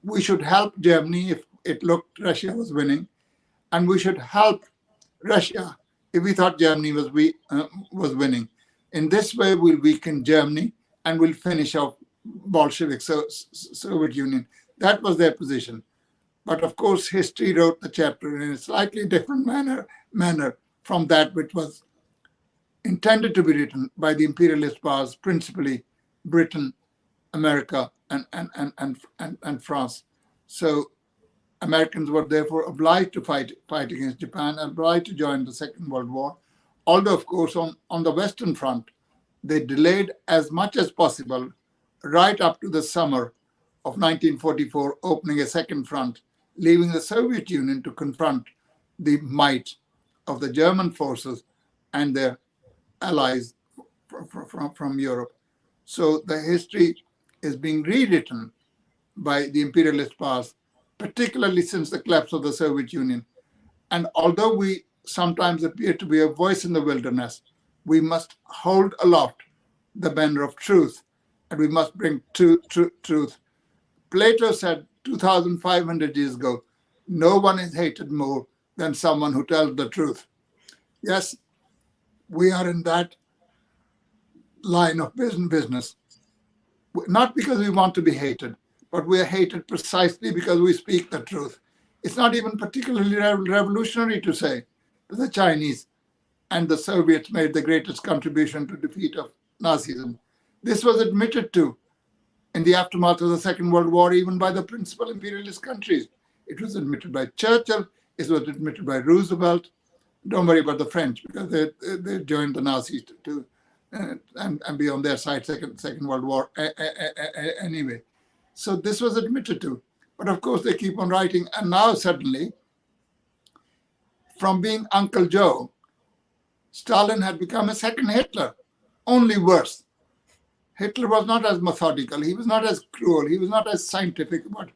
we should help Germany if it looked Russia was winning, and we should help Russia if we thought Germany was winning. In this way, we'll weaken Germany and we'll finish off Bolshevik Soviet Union. That was their position. But of course, history wrote the chapter in a slightly different manner from that which was intended to be written by the imperialist powers, principally Britain, America, and France. So Americans were therefore obliged to fight against Japan, obliged to join the Second World War. Although, of course, on the Western Front, they delayed as much as possible right up to the summer of 1944, opening a second front, leaving the Soviet Union to confront the might of the German forces and their allies from Europe. So the history is being rewritten by the imperialist powers, particularly since the collapse of the Soviet Union. And although we sometimes appear to be a voice in the wilderness, we must hold aloft the banner of truth, and we must bring truth. Plato said 2,500 years ago, no one is hated more than someone who tells the truth. Yes, we are in that line of business, not because we want to be hated, but we are hated precisely because we speak the truth. It's not even particularly revolutionary to say that the Chinese and the Soviets made the greatest contribution to defeat of Nazism. This was admitted to in the aftermath of the Second World War, even by the principal imperialist countries. It was admitted by Churchill, it was admitted by Roosevelt. Don't worry about the French, because they joined the Nazis and be on their side Second World War anyway. So this was admitted to. But of course, they keep on writing. And now suddenly, from being Uncle Joe, Stalin had become a second Hitler, only worse. Hitler was not as methodical. He was not as cruel. He was not as scientific about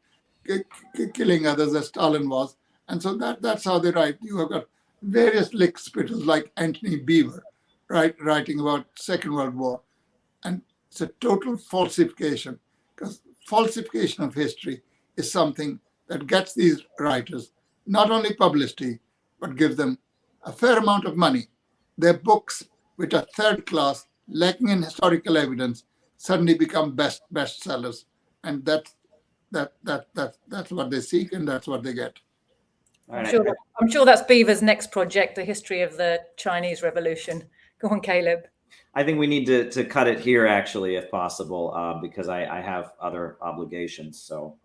killing others as Stalin was. And so that's how they write. You have got various lick spittles like Anthony Beaver, writing about Second World War. And it's a total falsification, because falsification of history is something that gets these writers not only publicity, but gives them a fair amount of money. Their books, which are third class, lacking in historical evidence, suddenly become bestsellers. And that's what they seek, and that's what they get. I'm sure that's Beaver's next project, the history of the Chinese Revolution. Go on, Caleb. I think we need to cut it here, actually, if possible, because I have other obligations. So